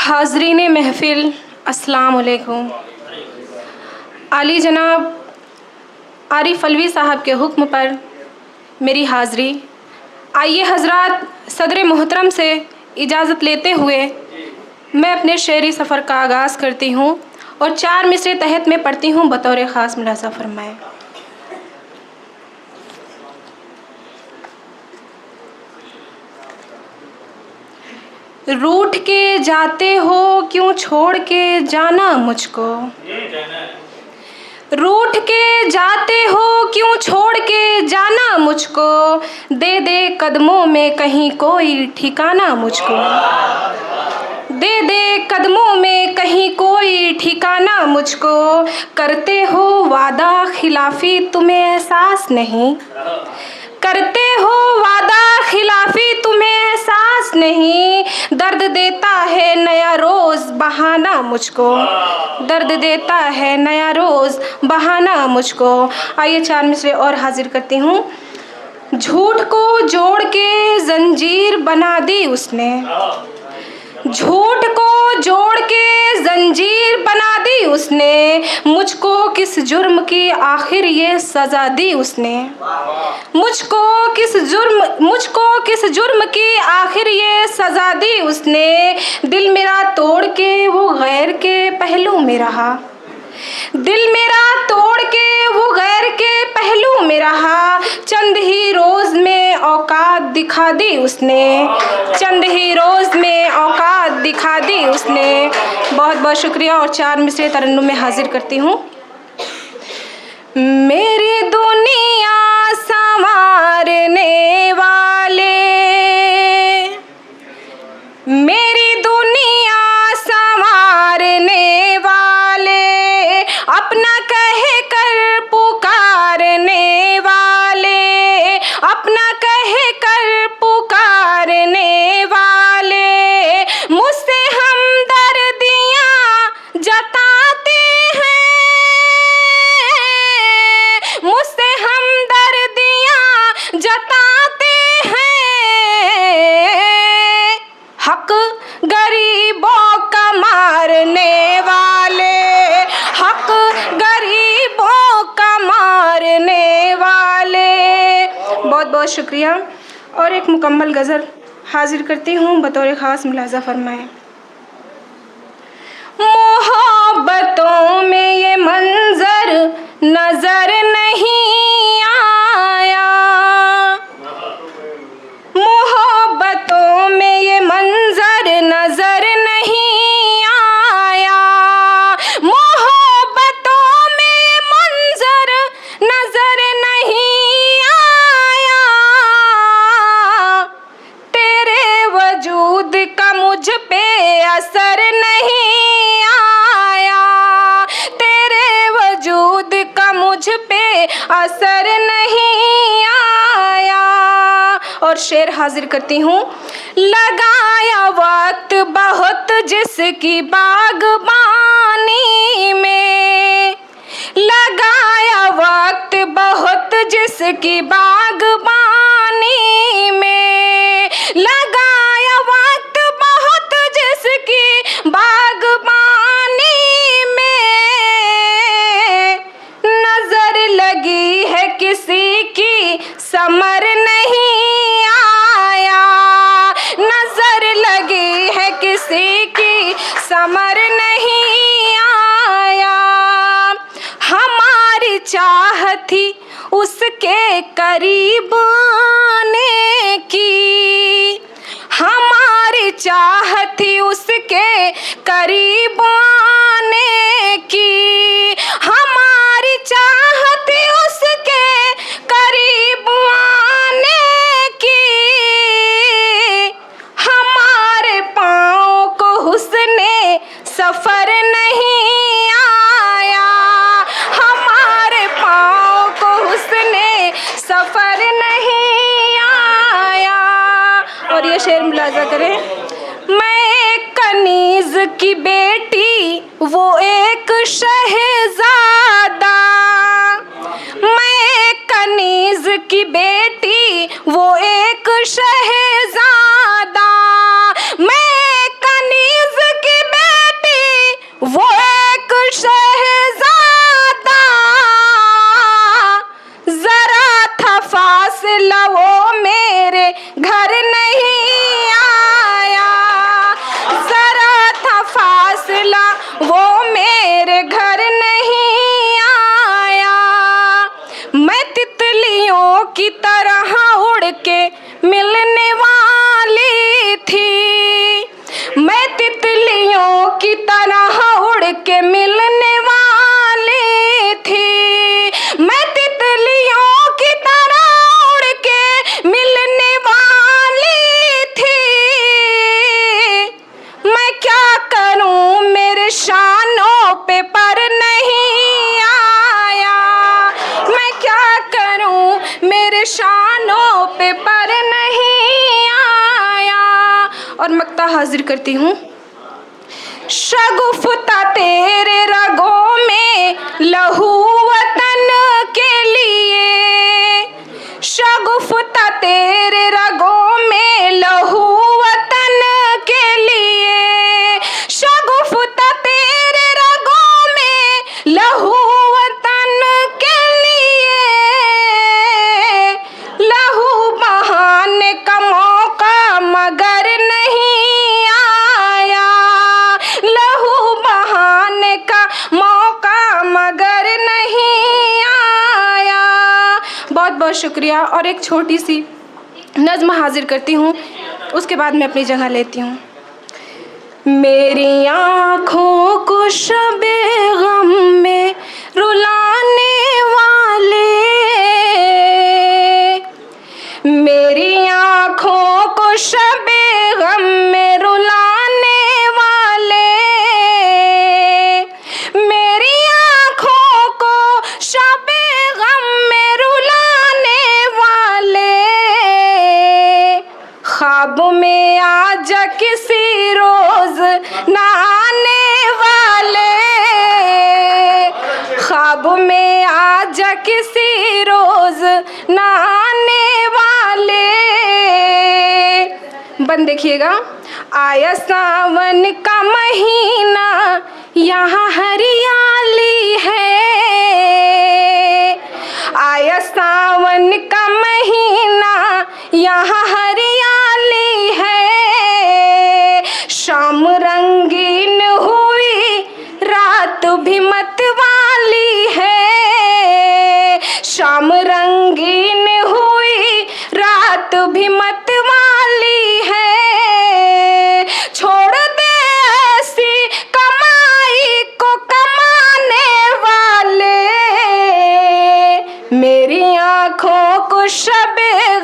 हाज़रीन महफ़िल अस्सलाम वालेकुम। आली जनाब आरिफ अलवी साहब के हुक्म पर मेरी हाज़री। आइए हज़रात, सदर मोहतरम से इजाज़त लेते हुए मैं अपने शेरी सफ़र का आगाज़ करती हूँ और 4 मिसरे तहत में पढ़ती हूँ बतौर ख़ास मुलाज़ा फ़रमाएँ। रूठ के जाते हो क्यों छोड़ के जाना मुझको, रूठ के जाते हो क्यों छोड़ के जाना मुझको, दे दे कदमों में कहीं कोई ठिकाना मुझको, दे दे कदमों में कहीं कोई ठिकाना मुझको, करते हो वादा खिलाफ़ी तुम्हें एहसास नहीं, करते हो वादा खिलाफ़ी तुम्हें एहसास नहीं, दर्द देता है नया रोज़ बहाना मुझको, दर्द देता है नया रोज़ बहाना मुझको। आइए 4 मिसरे और हाजिर करती हूँ। झूठ को जोड़ के जंजीर बना दी उसने, झूठ को जोड़ के जंजीर बना दी उसने, मुझको किस जुर्म की आखिर ये सज़ा दी उसने, मुझको किस जुर्म की आखिर ये सज़ा दी उसने, दिल मेरा तोड़ के वो गैर के पहलू में रहा, दिल मेरा तोड़ के वो गैर के पहलू में रहा, चंद ही रोज़ में औकात दिखा दी उसने, चंद ही रोज़ में औकात दिखा दी उसने। बहुत बहुत शुक्रिया और 4 मिसरे तरन्नुम में हाजिर करती हूँ। मेरी दुनिया संवारने वाले, मेरी दुनिया संवारने वाले, अपना कह कर पुकारने वाले, अपना कह कर पुकारने वाले, मुझसे हमदर्दियाँ जताते हैं, मुझसे हमदर्दियाँ जताते हैं, हक गरीबों का मारने वाले, हक गरीबों का मारने वाले। बहुत बहुत शुक्रिया और एक मुकम्मल गज़ल हाजिर करती हूँ बतौर ख़ास मुलाज़ा फ़रमाएँ। मोहब्बतों में ये मंज़र नज़र नहीं आया, मोहब्बतों में ये मंज़र नज़र नहीं आया, मोहब्बतों में ये मंज़र नज़र नहीं आया, तेरे वजूद का मुझ पे असर नहीं आया, तेरे वजूद का मुझ पे असर नहीं आया। और शेर हाजिर करती हूँ। लगाया वक्त बहुत जिसकी बागबानी में, लगाया वक्त बहुत जिसकी बागबानी में, लगाया वक्त बहुत जिसकी बागबानी में, नजर लगी है किसी की समर नहीं आया, नजर लगी है किसी की समर नहीं आया, हमारी चाह थी उसके करीब आने की, हमारी चाह थी उसके करीब आने की, हमारी चाह थी उसके करीब आने की, हमारे पाँव को हुस्ने सफ़र नहीं आया, हमारे पाँव को हुस्ने सफ़र नहीं आया। और ये शेर मुलाज़ा करें। मैं एक कनीज़ की बेटी वो एक शहज़ादा, मैं एक कनीज़ की बेटी वो एक शहज़ादा, मैं कनीज़ की की तरह उड़ के मिलने वाली थी, मैं तितलियों की तरह उड़ के मिलने वाली थी। मैं क्या करूं मेरे शानों पे पर नहीं आया, मैं क्या करूं मेरे शानों पे पर नहीं आया। और मक्ता हाजिर करती हूँ। शगुफ्ता तेरे रगों में लहू वतन के लिए, शगुफ्ता तेरे रगों में लहू वतन के लिए, शगुफ्ता तेरे रगों में लहू वतन के लिए। लहू बहाने का मौका मगर नहीं आया, लहू बहाने का मौका मगर नहीं आया। बहुत बहुत शुक्रिया। और एक छोटी सी नज़्म हाजिर करती हूँ, उसके बाद मैं अपनी जगह लेती हूँ। मेरी आँखों को शबे गम में रुलाने वाले, मेरी आँखों को शबे गम में रुलाने वाले, मेरी आँखों को शबे गम में रुलाने वाले। ख्वाब में आजा किसी रोज नहाने वाले, ख्वाब में आजा किसी रोज नहाने वाले। बंद देखिएगा। आया सावन का महीना यहाँ हरियाली है, आया सावन का महीना यहाँ हरियाली है। शाम रंगीन हुई रात भी मतवाली है, शाम रंगीन हुई रात भी मतवाली है। छोड़ दे ऐसी कमाई को कमाने वाले, मेरी आँखों को शबे